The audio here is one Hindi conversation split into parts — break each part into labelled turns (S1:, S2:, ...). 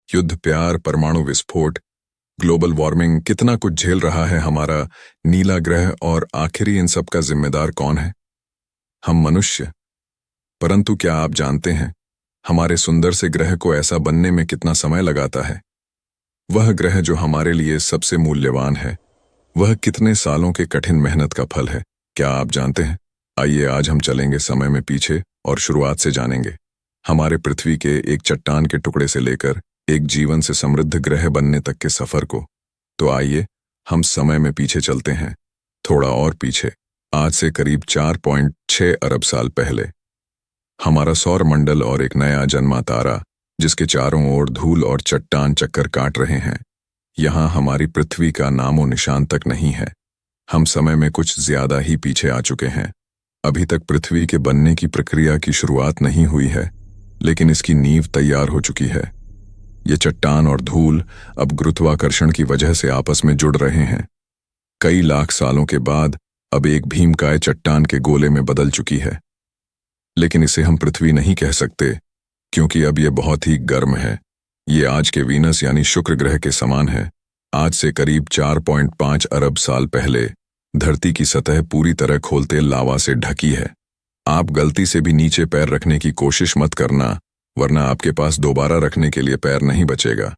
S1: युद्ध, प्यार, परमाणु विस्फोट, ग्लोबल वार्मिंग, कितना कुछ झेल रहा है हमारा नीला ग्रह। और आखिरी इन सब का जिम्मेदार कौन है? हम मनुष्य। परंतु क्या आप जानते हैं हमारे सुंदर से ग्रह को ऐसा बनने में कितना समय लगाता है? वह ग्रह जो हमारे लिए सबसे मूल्यवान है, वह कितने सालों के कठिन मेहनत का फल है? क्या आप जानते हैं? आइए आज हम चलेंगे समय में पीछे और शुरुआत से जानेंगे हमारे पृथ्वी के एक चट्टान के टुकड़े से लेकर एक जीवन से समृद्ध ग्रह बनने तक के सफर को। तो आइए हम समय में पीछे चलते हैं, थोड़ा और पीछे, आज से करीब 4.6 अरब साल पहले। हमारा सौर मंडल और एक नया जन्मा तारा जिसके चारों ओर धूल और चट्टान चक्कर काट रहे हैं। यहाँ हमारी पृथ्वी का नामो निशान तक नहीं है। हम समय में कुछ ज्यादा ही पीछे आ चुके हैं। अभी तक पृथ्वी के बनने की प्रक्रिया की शुरुआत नहीं हुई है, लेकिन इसकी नींव तैयार हो चुकी है। ये चट्टान और धूल अब गुरुत्वाकर्षण की वजह से आपस में जुड़ रहे हैं। कई लाख सालों के बाद अब एक भीमकाय चट्टान के गोले में बदल चुकी है। लेकिन इसे हम पृथ्वी नहीं कह सकते, क्योंकि अब यह बहुत ही गर्म है। ये आज के वीनस यानी शुक्र ग्रह के समान है। आज से करीब 4.5 अरब साल पहले धरती की सतह पूरी तरह खोलते लावा से ढकी है। आप गलती से भी नीचे पैर रखने की कोशिश मत करना, वरना आपके पास दोबारा रखने के लिए पैर नहीं बचेगा।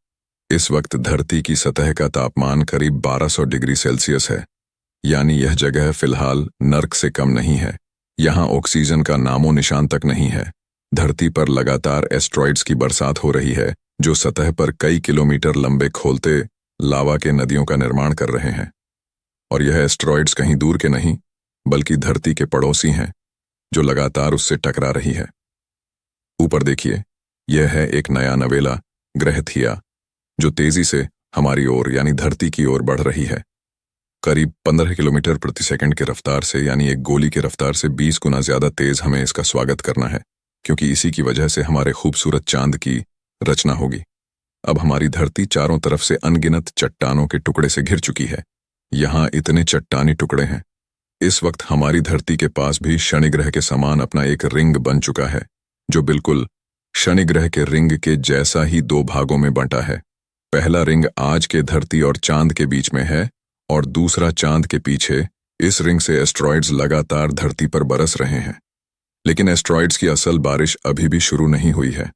S1: इस वक्त धरती की सतह का तापमान करीब 1200 डिग्री सेल्सियस है, यानी यह जगह फिलहाल नर्क से कम नहीं है। यहाँ ऑक्सीजन का नामो निशान तक नहीं है। धरती पर लगातार एस्ट्रॉइड्स की बरसात हो रही है, जो सतह पर कई किलोमीटर लंबे खोलते लावा के नदियों का निर्माण कर रहे हैं। और यह एस्ट्रॉइड्स कहीं दूर के नहीं, बल्कि धरती के पड़ोसी हैं, जो लगातार उससे टकरा रही है। ऊपर देखिए, यह है एक नया नवेला ग्रह थिया, जो तेजी से हमारी ओर यानी धरती की ओर बढ़ रही है। करीब 15 किलोमीटर प्रति सेकंड की रफ्तार से, यानी एक गोली की रफ्तार से 20 गुना ज्यादा तेज हमें इसका स्वागत करना है, क्योंकि इसी की वजह से हमारे खूबसूरत चांद की रचना होगी। अब हमारी धरती चारों तरफ से अनगिनत चट्टानों के टुकड़े से घिर चुकी है। यहाँ इतने चट्टानी टुकड़े हैं। इस वक्त हमारी धरती के पास भी शनि ग्रह के समान अपना एक रिंग बन चुका है, जो बिल्कुल शनि ग्रह के रिंग के जैसा ही 2 भागों में बंटा है। पहला रिंग आज के धरती और चांद के बीच में है, और दूसरा चांद के पीछे। इस रिंग से एस्ट्रॉइड्स लगातार धरती पर बरस रहे हैं, लेकिन एस्ट्रॉइड्स की असल बारिश अभी भी शुरू नहीं हुई है।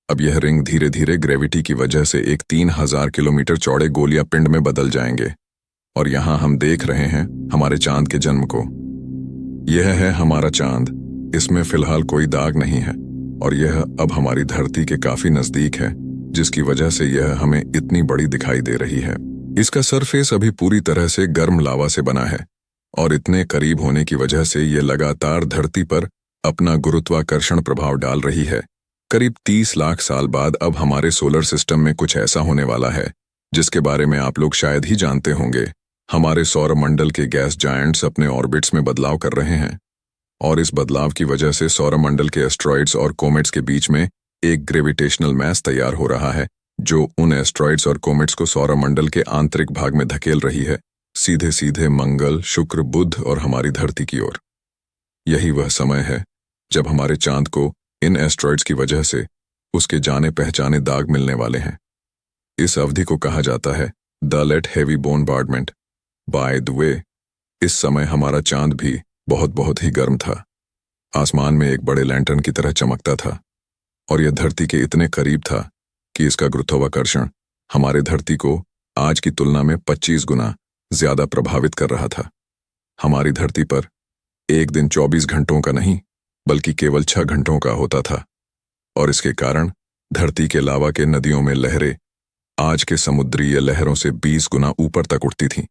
S1: अब यह रिंग धीरे धीरे ग्रेविटी की वजह से एक 3000 किलोमीटर चौड़े गोलिया पिंड में बदल जाएंगे। और यहाँ हम देख रहे हैं हमारे चांद के जन्म को। यह है हमारा चांद। इसमें फिलहाल कोई दाग नहीं है, और यह अब हमारी धरती के काफी नजदीक है, जिसकी वजह से यह हमें इतनी बड़ी दिखाई दे रही है। इसका सरफेस अभी पूरी तरह से गर्म लावा से बना है, और इतने करीब होने की वजह से यह लगातार धरती पर अपना गुरुत्वाकर्षण प्रभाव डाल रही है। करीब 30 लाख साल बाद अब हमारे सोलर सिस्टम में कुछ ऐसा होने वाला है जिसके बारे में आप लोग शायद ही जानते होंगे। हमारे सौर मंडल के गैस जायंट्स अपने ऑर्बिट्स में बदलाव कर रहे हैं, और इस बदलाव की वजह से सौर मंडल के एस्ट्रॉइड्स और कोमेट्स के बीच में एक ग्रेविटेशनल मैस तैयार हो रहा है, जो उन एस्ट्रॉइड्स और कोमेट्स को सौर मंडल के आंतरिक भाग में धकेल रही है, सीधे सीधे मंगल, शुक्र, बुध और हमारी धरती की ओर। यही वह समय है जब हमारे चांद को इन एस्ट्रॉइड्स की वजह से उसके जाने पहचाने दाग मिलने वाले हैं। इस अवधि को कहा जाता है the late heavy bombardment. By the way, इस समय हमारा चांद भी बहुत ही गर्म था। आसमान में एक बड़े लैंटर्न की तरह चमकता था, और यह धरती के इतने करीब था कि इसका गुरुत्वाकर्षण हमारे धरती को आज की तुलना में 25 गुना ज्यादा प्रभावित कर रहा था। हमारी धरती पर एक दिन 24 घंटों का नहीं, बल्कि केवल 6 घंटों का होता था, और इसके कारण धरती के लावा के नदियों में लहरें आज के समुद्रीय लहरों से 20 गुना ऊपर तक उठती थीं।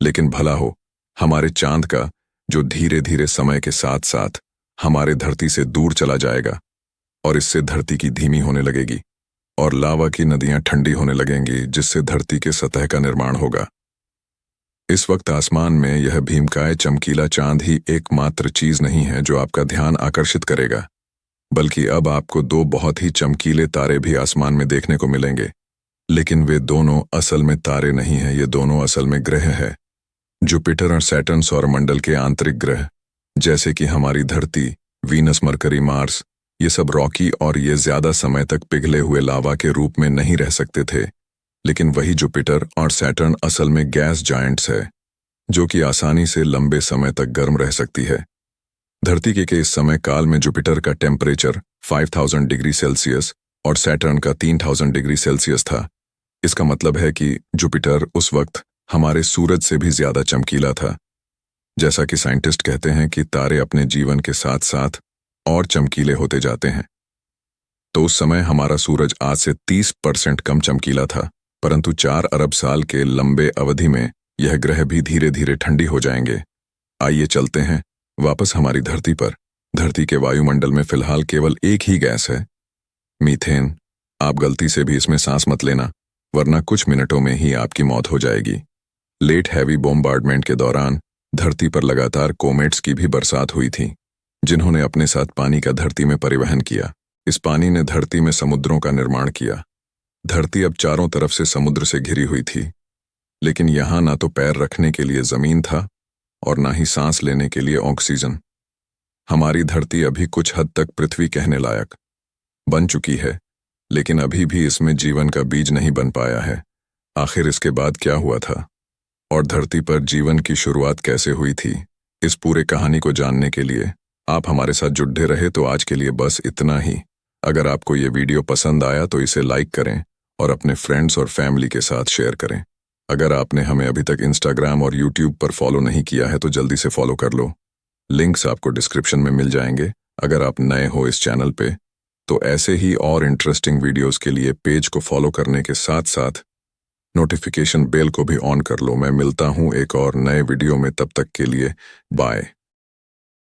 S1: लेकिन भला हो हमारे चांद का, जो धीरे धीरे समय के साथ साथ हमारे धरती से दूर चला जाएगा, और इससे धरती की धीमी होने लगेगी, और लावा की नदियां ठंडी होने लगेंगी, जिससे धरती के सतह का निर्माण होगा। इस वक्त आसमान में यह भीमकाय चमकीला चांद ही एकमात्र चीज नहीं है जो आपका ध्यान आकर्षित करेगा, बल्कि अब आपको 2 बहुत ही चमकीले तारे भी आसमान में देखने को मिलेंगे। लेकिन वे दोनों असल में तारे नहीं हैं, ये दोनों असल में ग्रह हैं। जुपिटर और सैटर्न सौर मंडल के आंतरिक ग्रह, जैसे कि हमारी धरती, वीनस, मरकरी, मार्स, ये सब रॉकी और ये ज्यादा समय तक पिघले हुए लावा के रूप में नहीं रह सकते थे, लेकिन वही जुपिटर और सैटर्न असल में गैस जायंट्स है, जो कि आसानी से लंबे समय तक गर्म रह सकती है। धरती के इस समय काल में जुपिटर का टेम्परेचर 5000 डिग्री सेल्सियस और सैटर्न का 3000 डिग्री सेल्सियस था। इसका मतलब है कि जुपिटर उस वक्त हमारे सूरज से भी ज्यादा चमकीला था। जैसा कि साइंटिस्ट कहते हैं कि तारे अपने जीवन के साथ साथ और चमकीले होते जाते हैं, तो उस समय हमारा सूरज आज से 30% कम चमकीला था, परंतु 4 अरब साल के लंबे अवधि में यह ग्रह भी धीरे धीरे ठंडी हो जाएंगे। आइए चलते हैं वापस हमारी धरती पर। धरती के वायुमंडल में फिलहाल केवल एक ही गैस है, मीथेन। आप गलती से भी इसमें सांस मत लेना, वरना कुछ मिनटों में ही आपकी मौत हो जाएगी। लेट हैवी बॉम्बार्डमेंट के दौरान धरती पर लगातार कोमेट्स की भी बरसात हुई थी, जिन्होंने अपने साथ पानी का धरती में परिवहन किया। इस पानी ने धरती में समुद्रों का निर्माण किया। धरती अब चारों तरफ से समुद्र से घिरी हुई थी, लेकिन यहां ना तो पैर रखने के लिए जमीन था और ना ही सांस लेने के लिए ऑक्सीजन। हमारी धरती अभी कुछ हद तक पृथ्वी कहने लायक बन चुकी है, लेकिन अभी भी इसमें जीवन का बीज नहीं बन पाया है। आखिर इसके बाद क्या हुआ था और धरती पर जीवन की शुरुआत कैसे हुई थी, इस पूरे कहानी को जानने के लिए आप हमारे साथ जुड़े रहे। तो आज के लिए बस इतना ही। अगर आपको ये वीडियो पसंद आया तो इसे लाइक करें और अपने फ्रेंड्स और फैमिली के साथ शेयर करें। अगर आपने हमें अभी तक इंस्टाग्राम और यूट्यूब पर फॉलो नहीं किया है तो जल्दी से फॉलो कर लो। लिंक्स आपको डिस्क्रिप्शन में मिल जाएंगे। अगर आप नए हो इस चैनल पे तो ऐसे ही और इंटरेस्टिंग वीडियोस के लिए पेज को फॉलो करने के साथ साथ नोटिफिकेशन बेल को भी ऑन कर लो। मैं मिलता हूं एक और नए वीडियो में, तब तक के लिए बाय।